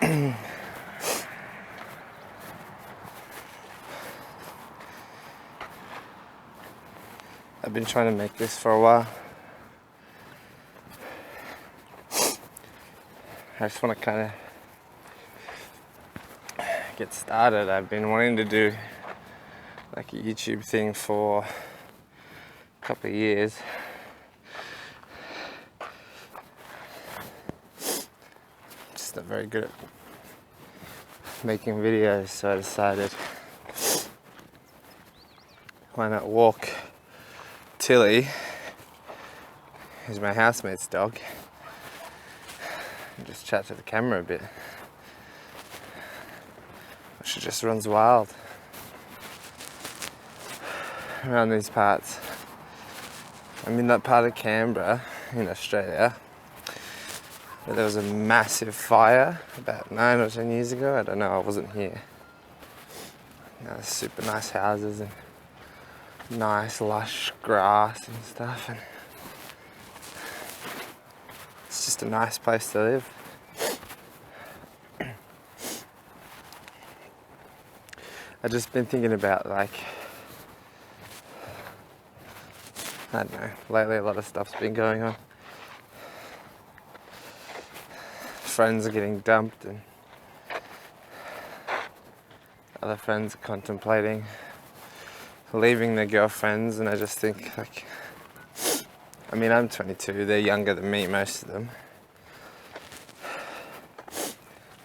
I've been trying to make this for a while. I just want to kind of get started. I've been wanting to do like a YouTube thing for a couple of years. Just not very good at making videos, so I decided why not walk Tilly, who's my housemate's dog, and just chat to the camera a bit. She just runs wild around these parts. I'm in that part of Canberra in Australia where there was a massive fire about 9 or 10 years ago. I don't know, I wasn't here. Super nice houses and nice lush grass and stuff, and it's just a nice place to live. I've just been thinking about, like, I don't know, lately a lot of stuff's been going on. Friends are getting dumped and other friends are contemplating leaving their girlfriends, and I just think, like, I mean, I'm 22, they're younger than me, most of them.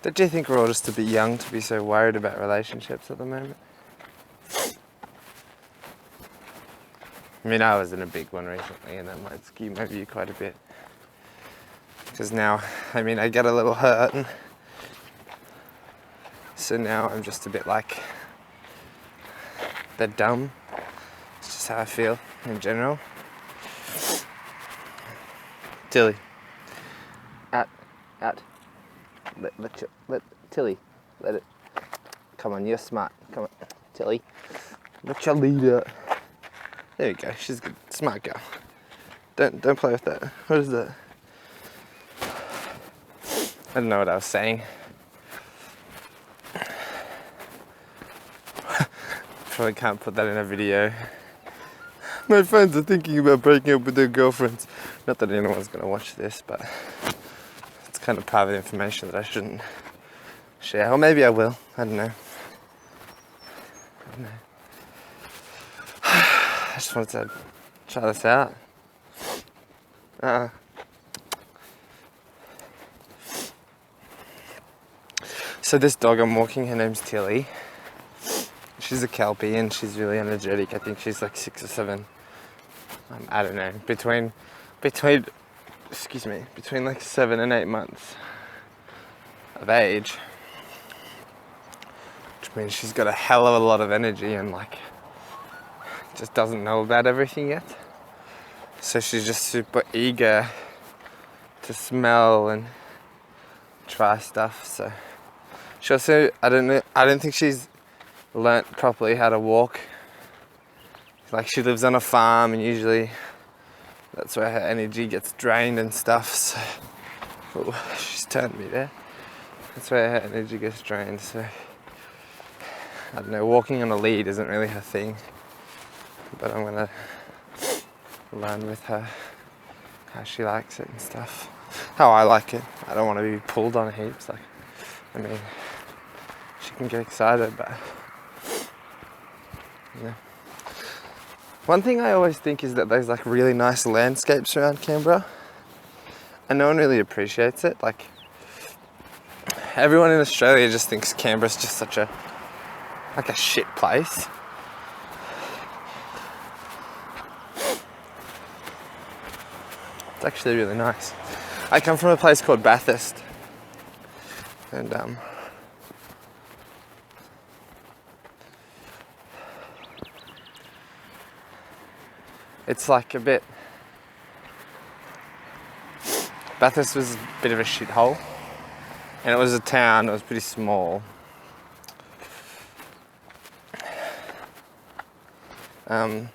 Don't you think we're all just a bit young to be so worried about relationships at the moment? I mean, I was in a big one recently, and that might skew my view quite a bit. Because now, I mean, I get a little hurt, and so now I'm just a bit like, they're dumb. It's just how I feel in general. Tilly. Out. Let Tilly. Let it. Come on, you're smart. Come on, Tilly. Let your leader. There you go. She's a good, smart girl. Don't play with that. What is that? I don't know what I was saying. Probably can't put that in a video. My friends are thinking about breaking up with their girlfriends. Not that anyone's going to watch this, but it's kind of private information that I shouldn't share. Or maybe I will. I don't know. I just wanted to try this out. So this dog I'm walking, her name's Tilly. She's a Kelpie and she's really energetic. I think she's like 6 or 7. I don't know, between like 7 and 8 months of age, which means she's got a hell of a lot of energy and, like, just doesn't know about everything yet. So she's just super eager to smell and try stuff. So she also, I don't think she's learnt properly how to walk. Like, she lives on a farm and usually that's where her energy gets drained and stuff. So, oh, she's turned me there. That's where her energy gets drained. So I don't know, walking on a lead isn't really her thing, but I'm gonna learn with her how she likes it and stuff. How I like it. I don't want to be pulled on heaps. Like, I mean, she can get excited, but yeah. One thing I always think is that there's, like, really nice landscapes around Canberra, and no one really appreciates it. Like, everyone in Australia just thinks Canberra's just such a shit place. It's actually really nice. I come from a place called Bathurst, and it's like a bit. Bathurst was a bit of a shithole, and it was a town. It was pretty small. And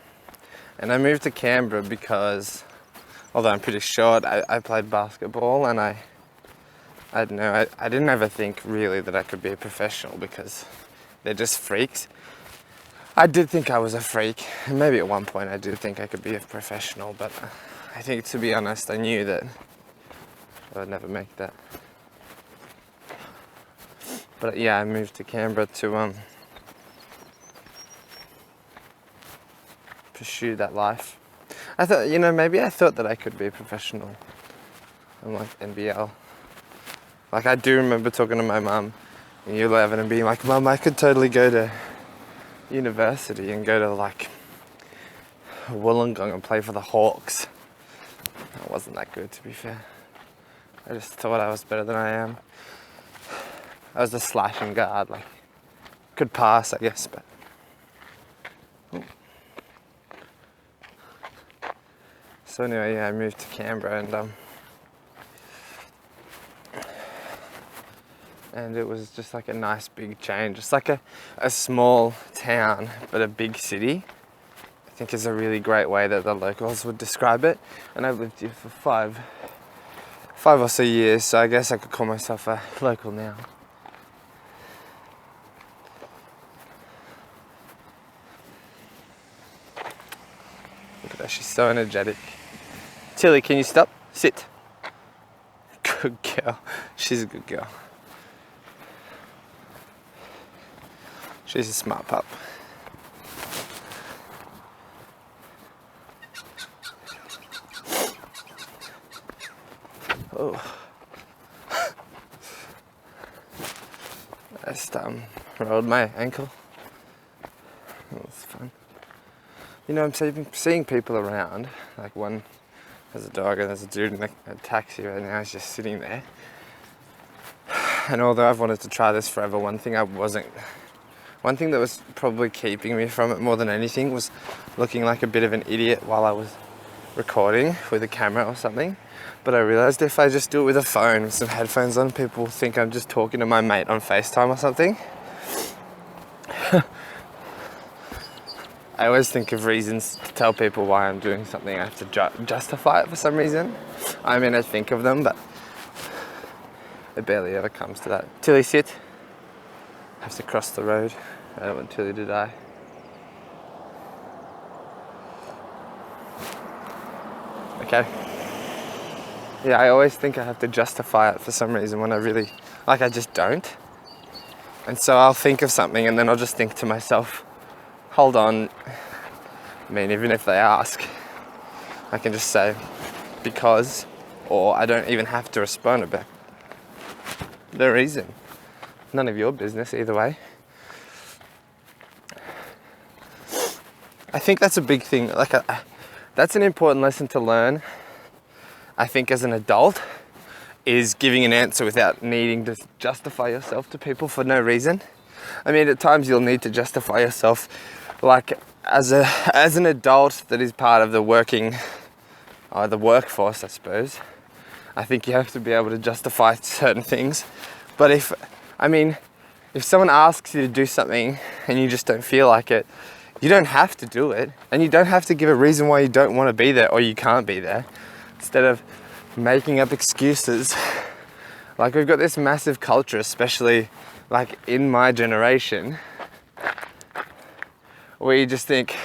I moved to Canberra because, although I'm pretty short, I played basketball and I I don't know, I didn't ever think really that I could be a professional because they're just freaks. I did think I was a freak, and maybe at one point I did think I could be a professional, but I think, to be honest, I knew that I would never make that. But yeah, I moved to Canberra to pursue that life. I thought, maybe I thought that I could be a professional in like NBL. Like, I do remember talking to my mum in year 11 and being like, Mum, I could totally go to university and go to like Wollongong and play for the Hawks. I wasn't that good, to be fair. I just thought I was better than I am. I was a slashing guard, like, could pass, I guess, but... So anyway, yeah, I moved to Canberra and it was just like a nice big change. It's like a small town, but a big city. I think is a really great way that the locals would describe it. And I've lived here for five or so years, so I guess I could call myself a local now. Look at her, she's so energetic. Tilly, can you stop? Sit. Good girl. She's a good girl. She's a smart pup. Oh. I just rolled my ankle. That was fun. I'm seeing people around. Like, one has a dog and there's a dude in a taxi right now. He's just sitting there. And although I've wanted to try this forever, one thing that was probably keeping me from it more than anything was looking like a bit of an idiot while I was recording with a camera or something. But I realised if I just do it with a phone with some headphones on, people think I'm just talking to my mate on FaceTime or something. I always think of reasons to tell people why I'm doing something. I have to justify it for some reason. I mean, I think of them, but it barely ever comes to that. Tilly, sit. I have to cross the road. I don't want Tilly to die. Okay. Yeah, I always think I have to justify it for some reason when I just don't. And so I'll think of something and then I'll just think to myself, hold on. I mean, even if they ask, I can just say, because, or I don't even have to respond about the reason. None of your business either way. I think that's a big thing. That's an important lesson to learn, I think, as an adult, is giving an answer without needing to justify yourself to people for no reason. I mean, at times you'll need to justify yourself, like, as an adult that is part of the workforce, I suppose. I think you have to be able to justify certain things. But if someone asks you to do something and you just don't feel like it, you don't have to do it, and you don't have to give a reason why you don't want to be there or you can't be there. Instead of making up excuses. Like, we've got this massive culture, especially like in my generation, where you just think,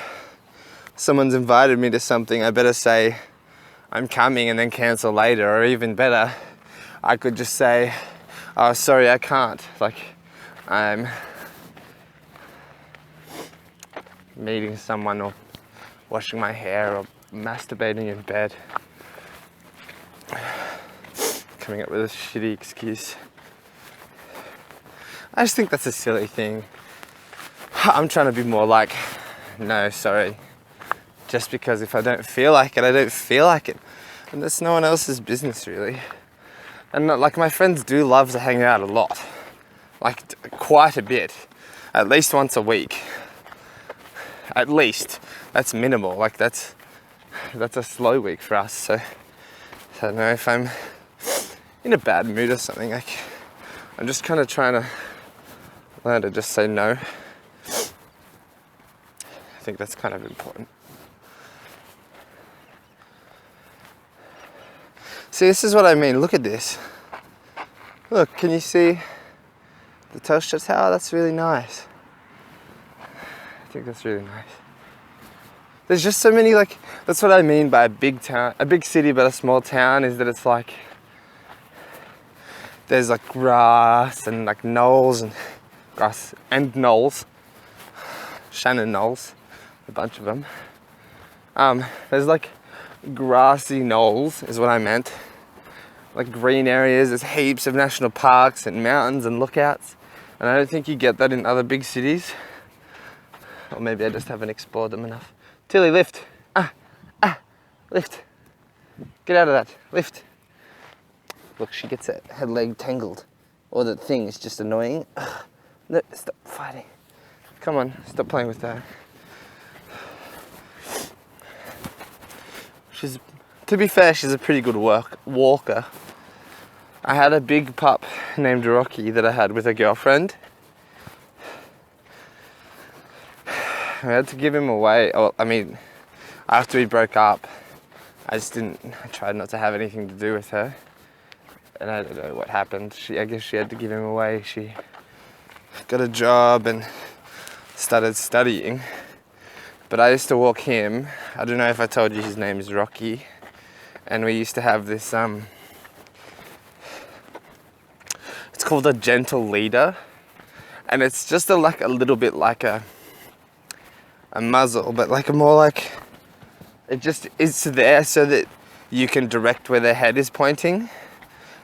someone's invited me to something, I better say I'm coming and then cancel later. Or even better, I could just say, oh, sorry, I can't. Like, I'm meeting someone or washing my hair or masturbating in bed. Coming up with a shitty excuse. I just think that's a silly thing. I'm trying to be more like, no, sorry. Just because if I don't feel like it, I don't feel like it. And that's no one else's business, really. And like, my friends do love to hang out a lot. Like, quite a bit. At least once a week. At least. That's minimal. Like, that's a slow week for us. So I don't know, if I'm in a bad mood or something, like, I'm just kind of trying to learn to just say no. I think that's kind of important. See, this is what I mean. Look at this. Look, can you see the Telstra Tower? That's really nice. I think that's really nice. There's just so many, like, that's what I mean by a big town, a big city but a small town, is that it's like, there's like grass and like knolls and grass and knolls. Shannon Knolls, a bunch of them. There's like grassy knolls is what I meant. Like green areas, there's heaps of national parks and mountains and lookouts. And I don't think you get that in other big cities. Or maybe I just haven't explored them enough. Tilly, lift. Lift. Get out of that, lift. Look, she gets her leg tangled. Or that thing is just annoying. No, stop fighting. Come on, stop playing with that. To be fair, she's a pretty good walker. I had a big pup named Rocky that I had with a girlfriend. I had to give him away. Oh, I mean, after we broke up, I tried not to have anything to do with her. And I don't know what happened. I guess she had to give him away. She got a job and started studying. But I used to walk him. I don't know if I told you his name is Rocky. And we used to have this, it's called a gentle leader. And it's just a little bit like a muzzle, but it's there so that you can direct where their head is pointing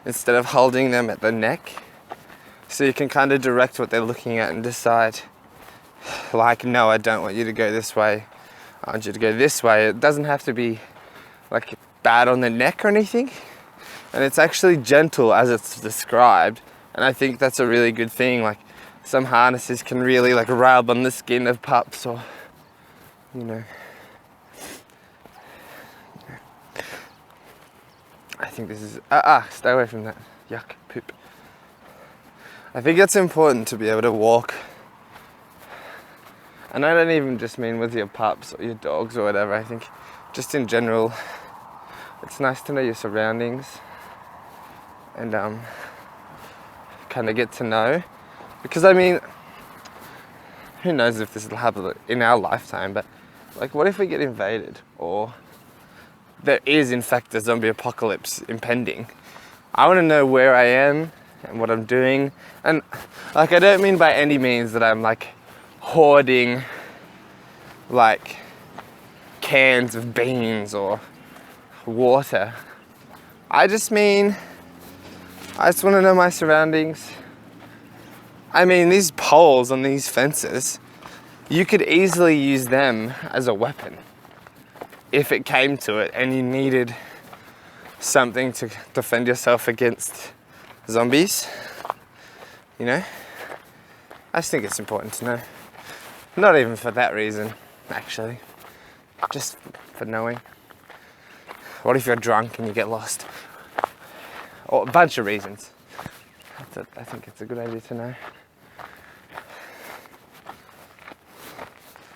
instead of holding them at the neck. So you can kind of direct what they're looking at and decide, like, no, I don't want you to go this way. I want you to go this way. It doesn't have to be like bad on the neck or anything. And it's actually gentle as it's described. And I think that's a really good thing. Like, some harnesses can really like rub on the skin of pups, or, you know. I think this is, stay away from that. Yuck, poop. I think it's important to be able to walk. And I don't even just mean with your pups or your dogs or whatever. I think just in general, it's nice to know your surroundings and kind of get to know. Because I mean, who knows if this will happen in our lifetime, but like, what if we get invaded, or there is in fact a zombie apocalypse impending? I want to know where I am and what I'm doing. And like, I don't mean by any means that I'm like hoarding like cans of beans or water. I just mean, I just want to know my surroundings. I mean, these poles on these fences, you could easily use them as a weapon if it came to it and you needed something to defend yourself against zombies, you know? I just think it's important to know. Not even for that reason, actually. Just for knowing. What if you're drunk and you get lost? Or a bunch of reasons. I think it's a good idea to know.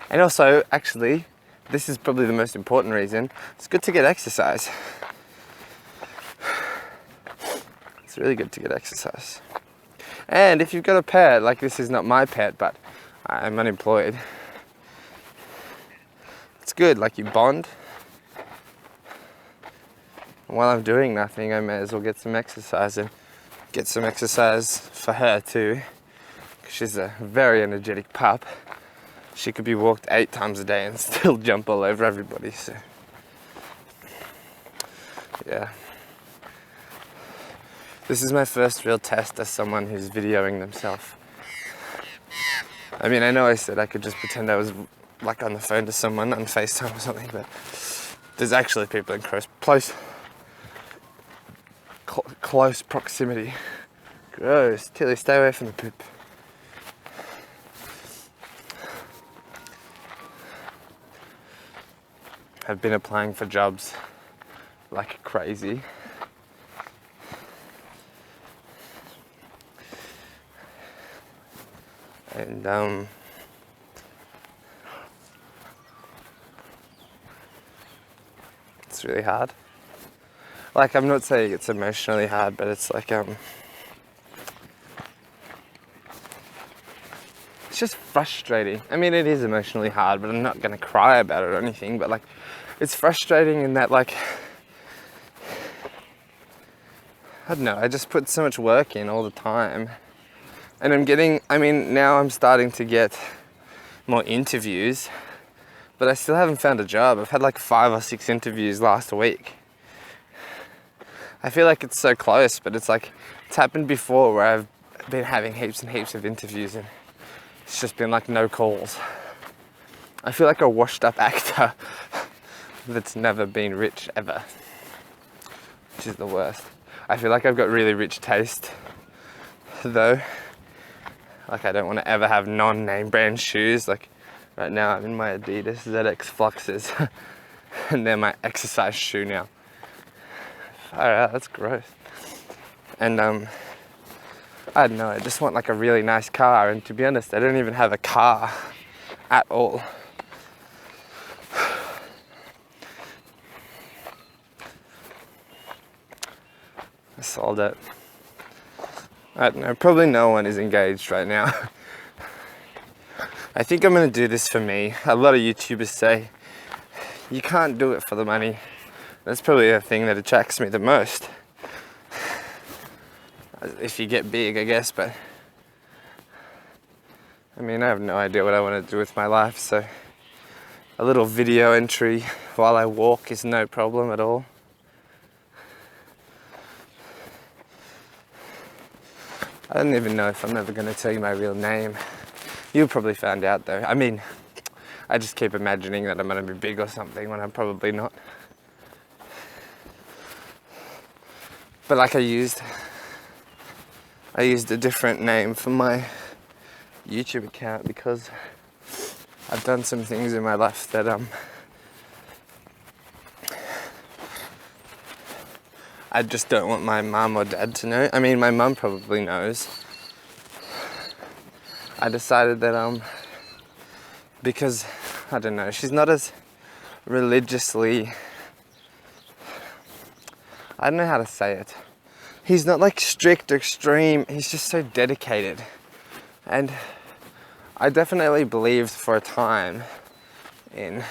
And also, actually, this is probably the most important reason. It's good to get exercise. It's really good to get exercise. And if you've got a pet, like this is not my pet, but I'm unemployed. It's good, like you bond. And while I'm doing nothing, I may as well get some exercise, and get some exercise for her too. Because she's a very energetic pup. She could be walked 8 times a day and still jump all over everybody, so yeah. This is my first real test as someone who's videoing themselves. I mean, I know I said I could just pretend I was like on the phone to someone on FaceTime or something, but there's actually people in close proximity. Gross. Tilly, stay away from the poop. I've been applying for jobs like crazy. And it's really hard. Like, I'm not saying it's emotionally hard, but it's like it's just frustrating. I mean, it is emotionally hard, but I'm not gonna cry about it or anything, but like, it's frustrating in that, like, I don't know, I just put so much work in all the time. And now I'm starting to get more interviews, but I still haven't found a job. I've had like 5 or 6 interviews last week. I feel like it's so close, but it's happened before where I've been having heaps and heaps of interviews and it's just been like no calls. I feel like a washed up actor that's never been rich ever, which is the worst. I feel like I've got really rich taste though. Like, I don't want to ever have non-name brand shoes. Like, right now I'm in my Adidas ZX Fluxes and they're my exercise shoe now. Alright, that's gross. And I don't know, I just want like a really nice car, and to be honest, I don't even have a car at all. I sold it. I don't know, probably no one is engaged right now. I think I'm gonna do this for me. A lot of YouTubers say you can't do it for the money. That's probably the thing that attracts me the most. If you get big, I guess, but I mean, I have no idea what I want to do with my life, so a little video entry while I walk is no problem at all. I don't even know if I'm ever going to tell you my real name. You'll probably find out though. I mean, I just keep imagining that I'm going to be big or something when I'm probably not. But like I used a different name for my YouTube account because I've done some things in my life that I just don't want my mum or dad to know. I mean, my mum probably knows. I decided that because I don't know, she's not as religiously, I don't know how to say it. He's not like strict or extreme, he's just so dedicated. And I definitely believed for a time in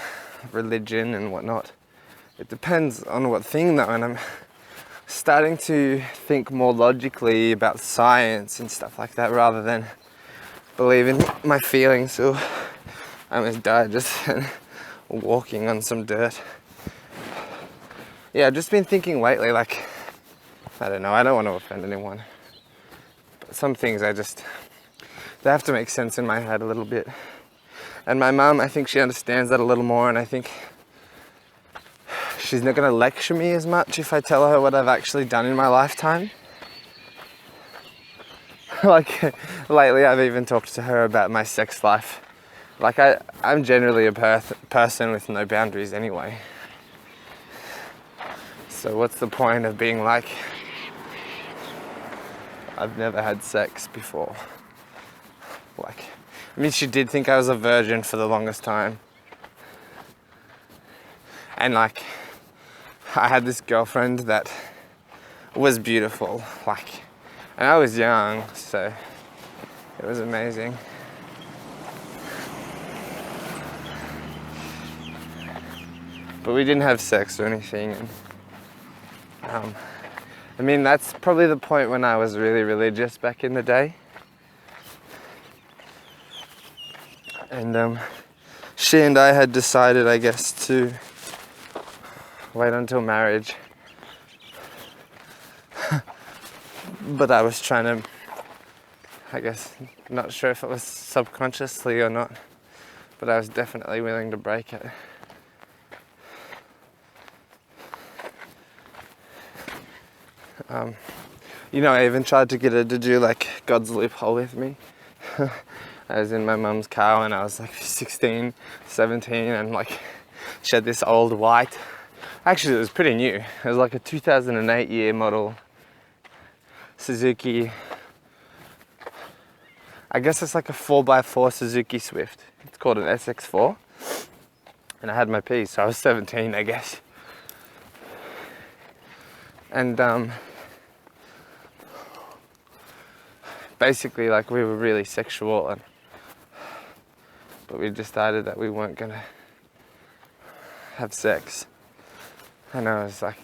religion and whatnot. It depends on what thing though, and I'm starting to think more logically about science and stuff like that rather than believe in my feelings. So I almost died just walking on some dirt. Yeah, I've just been thinking lately, like, I don't know, I don't want to offend anyone, but some things they have to make sense in my head a little bit. And my mum, I think she understands that a little more, and I think she's not going to lecture me as much if I tell her what I've actually done in my lifetime. Like, lately I've even talked to her about my sex life. Like, I'm generally a person with no boundaries anyway. So what's the point of being like, I've never had sex before? Like, I mean, she did think I was a virgin for the longest time. And like, I had this girlfriend that was beautiful, like, and I was young, so it was amazing. But we didn't have sex or anything. And, I mean, that's probably the point when I was really religious back in the day. And she and I had decided, I guess, to wait until marriage. But I was trying to, I guess, not sure if it was subconsciously or not, but I was definitely willing to break it. You know, I even tried to get her to do like God's loophole with me. I was in my mum's car when I was like 16, 17, and like she had this old white, actually it was pretty new, it was like a 2008 year model Suzuki, I guess it's like a 4x4 Suzuki Swift. It's called an SX4. And I had my piece, so I was 17, I guess. And basically, like, we were really sexual, and but we decided that we weren't gonna have sex. And I was like,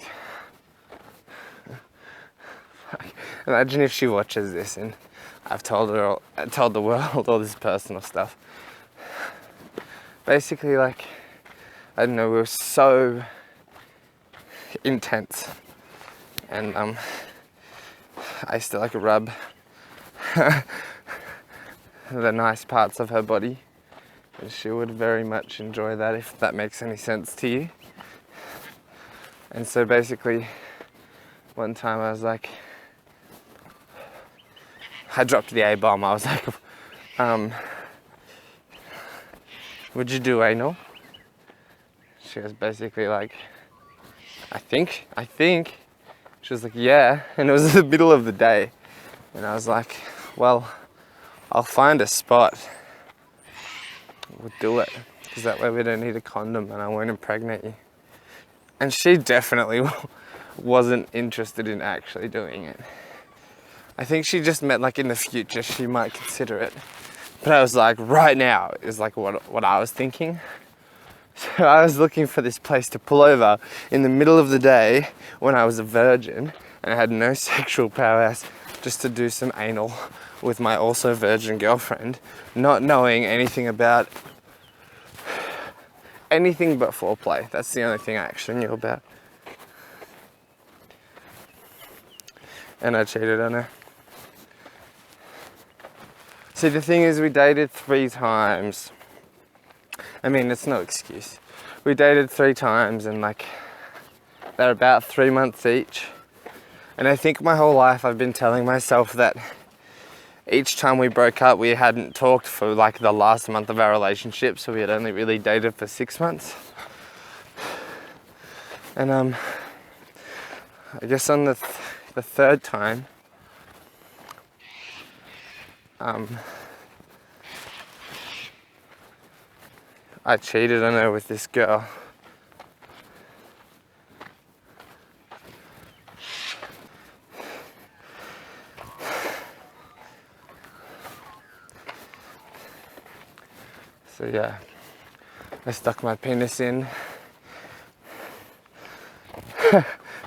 imagine if she watches this and I've told the world all this personal stuff. Basically, like, I don't know, we were so intense, and I used to like rub the nice parts of her body, and she would very much enjoy that, if that makes any sense to you. And so basically, one time I was like, I dropped the A-bomb. I was like, would you do anal? She was basically like, I think. She was like, yeah. And it was the middle of the day. And I was like, well, I'll find a spot. We'll do it. Because that way we don't need a condom and I won't impregnate you. And she definitely wasn't interested in actually doing it. I think she just meant like in the future she might consider it. But I was like, right now is like what I was thinking. So I was looking for this place to pull over in the middle of the day when I was a virgin and I had no sexual prowess, just to do some anal with my also virgin girlfriend, not knowing anything about anything but foreplay. That's the only thing I actually knew about. And I cheated on her. See, the thing is, we dated 3 times. I mean, it's no excuse. We dated 3 times and like, they're about 3 months each. And I think my whole life I've been telling myself that each time we broke up, we hadn't talked for like the last month of our relationship, so we had only really dated for 6 months. And I guess on the 3rd time, I cheated on her with this girl. So yeah, I stuck my penis in.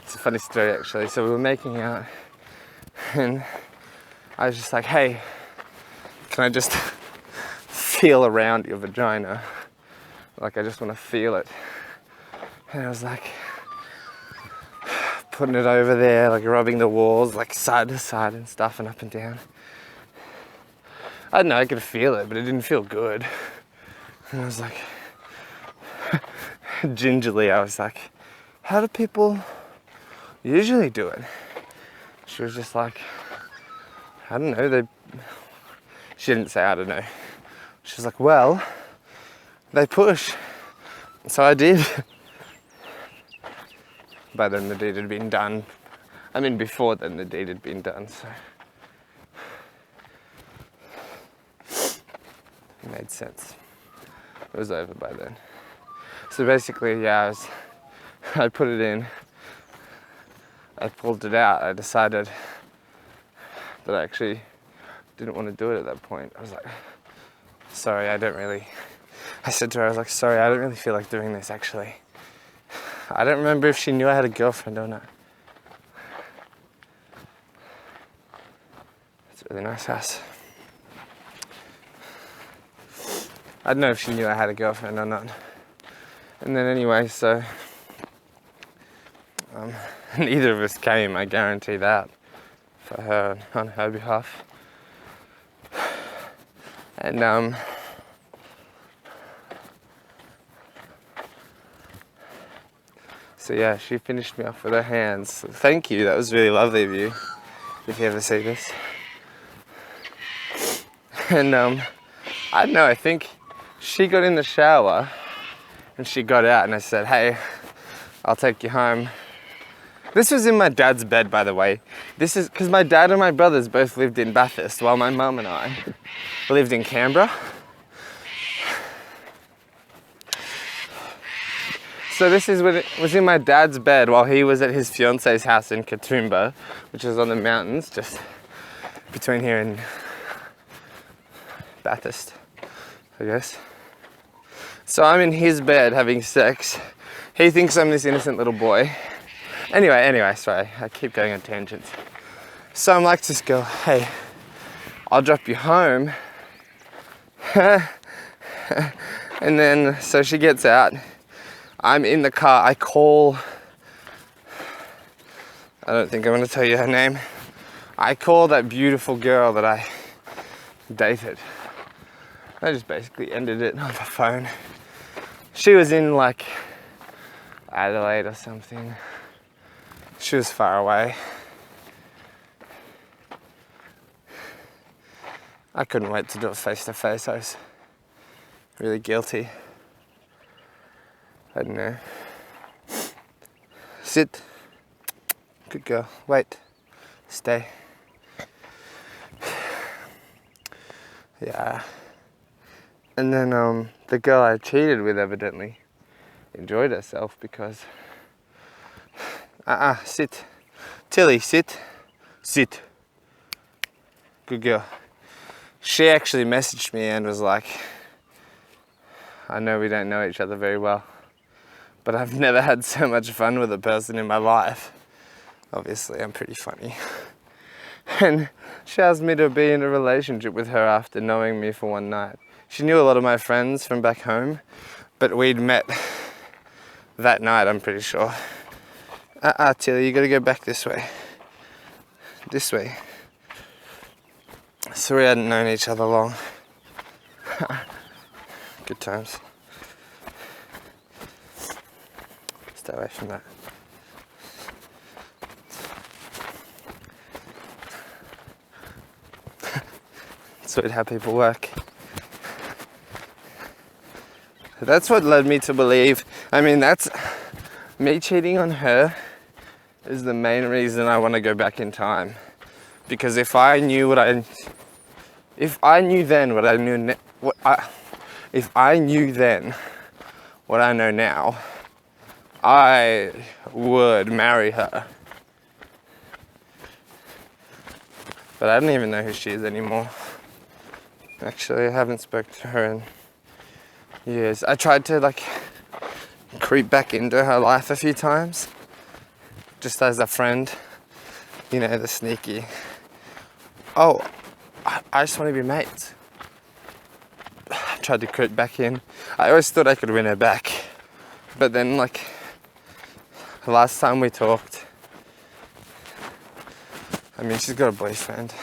It's a funny story actually. So we were making out and I was just like, hey, can I just feel around your vagina? Like, I just want to feel it. And I was like, putting it over there, like rubbing the walls, like side to side and stuff and up and down. I don't know, I could feel it, but it didn't feel good. And I was like, gingerly, I was like, how do people usually do it? She was just like, I don't know, she didn't say I don't know. She was like, well, they push. So I did. By then the deed had been done. I mean, before then the deed had been done, so it made sense. It was over by then. So basically, yeah, I put it in, I pulled it out, I decided that I actually didn't want to do it at that point. I was like, sorry, I said to her, I was like, sorry, I don't really feel like doing this actually. I don't remember if she knew I had a girlfriend or not. It's a really nice house. I don't know if she knew I had a girlfriend or not. And then anyway, so neither of us came, I guarantee that, for her, on her behalf. And so yeah, she finished me off with her hands. So thank you, that was really lovely of you, if you ever see this. And I don't know, I think she got in the shower and she got out and I said, hey, I'll take you home. This was in my dad's bed, by the way. This is because my dad and my brothers both lived in Bathurst while my mum and I lived in Canberra. So this is when it was in my dad's bed while he was at his fiance's house in Katoomba, which is on the mountains just between here and Bathurst, I guess. So I'm in his bed having sex. He thinks I'm this innocent little boy. Anyway, sorry, I keep going on tangents. So I'm like, just go, hey, I'll drop you home. And then, so she gets out. I'm in the car. I call, I don't think I want to tell you her name. I call that beautiful girl that I dated. I just basically ended it on the phone. She was in like Adelaide or something. She was far away. I couldn't wait to do it face to face. I was really guilty. I don't know. Sit. Good girl. Wait. Stay. Yeah. And then the girl I cheated with evidently enjoyed herself because sit. Tilly, sit. Sit. Good girl. She actually messaged me and was like, I know we don't know each other very well, but I've never had so much fun with a person in my life. Obviously, I'm pretty funny. And she asked me to be in a relationship with her after knowing me for one night. She knew a lot of my friends from back home, but we'd met that night, I'm pretty sure. Tilly, you gotta go back this way. This way. So we hadn't known each other long. Good times. Stay away from that. That's weird how people work. That's what led me to believe. I mean, that's me cheating on her is the main reason I want to go back in time. Because if I knew then what I knew, if I knew then what I know now, I would marry her. But I don't even know who she is anymore. Actually, I haven't spoken to her in years. I tried to creep back into her life a few times, just as a friend. You know, the sneaky, oh, I just want to be mates. I tried to creep back in. I always thought I could win her back. But then, the last time we talked, I mean, she's got a boyfriend.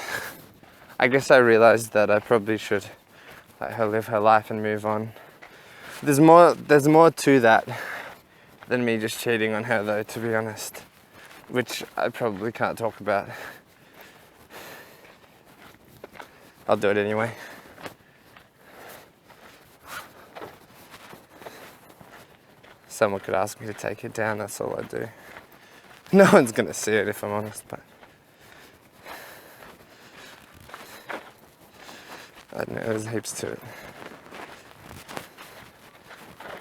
I guess I realized that I probably should let her live her life and move on. There's more to that than me just cheating on her, though, to be honest, which I probably can't talk about. I'll do it anyway. Someone could ask me to take it down, that's all I do. No one's gonna see it if I'm honest, but I don't know, there's heaps to it.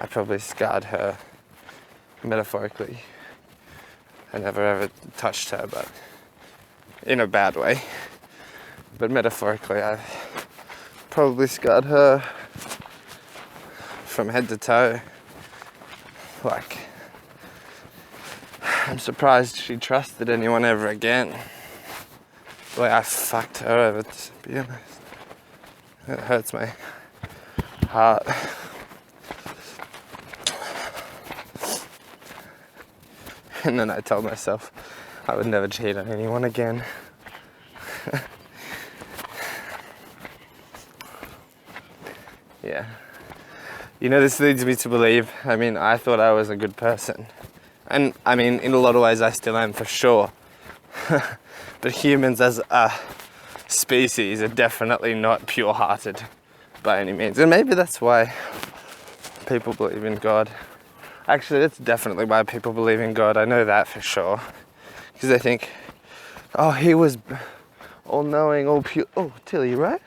I probably scarred her metaphorically. I never ever touched her, but in a bad way. But metaphorically, I've probably scarred her from head to toe. I'm surprised she trusted anyone ever again. The way I fucked her over, to be honest. It hurts my heart. And then I told myself I would never cheat on anyone again. Yeah. You know, this leads me to believe, I thought I was a good person. And, in a lot of ways I still am, for sure. But humans as a species are definitely not pure-hearted by any means. And maybe that's why people believe in God. Actually, that's definitely why people believe in God. I know that for sure. Because they think, oh, he was all-knowing, all pure. Oh, Tilly, right?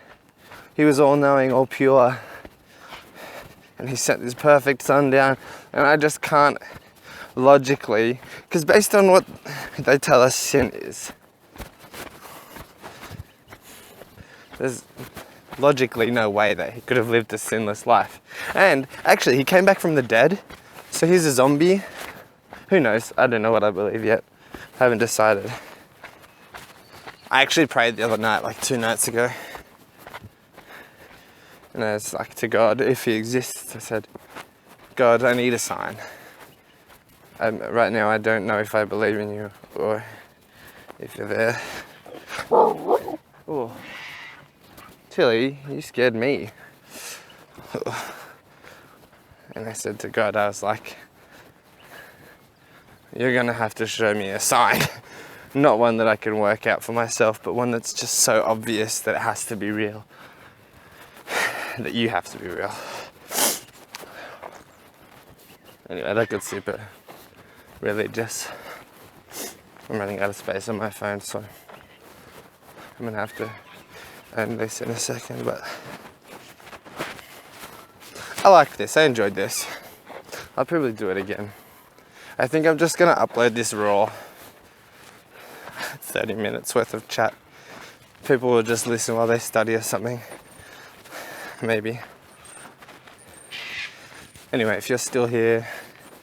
He was all-knowing, all pure. And he sent this perfect son down. And I just can't logically, because based on what they tell us sin is, logically no way that he could have lived a sinless life. And actually, he came back from the dead, so he's a zombie. Who knows? I don't know what I believe yet. I haven't decided. I actually prayed the other night, like 2 nights ago. And I was like to God, if he exists, I said, God, I need a sign. Right now I don't know if I believe in you or if you're there. Oh, Tilly, you scared me. And I said to God, I was like, you're gonna have to show me a sign. Not one that I can work out for myself, but one that's just so obvious that it has to be real. That you have to be real. Anyway, that got super religious. I'm running out of space on my phone, so I'm gonna have to end this in a second, but I like this, I enjoyed this. I'll probably do it again. I think I'm just gonna upload this raw 30 minutes worth of chat. People will just listen while they study or something. Maybe. Anyway, if you're still here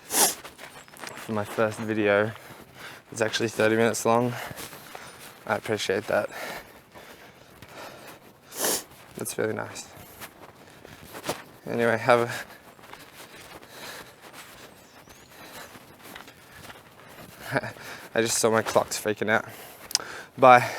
for my first video, it's actually 30 minutes long. I appreciate that. That's really nice. Anyway, I just saw my clock's freaking out. Bye.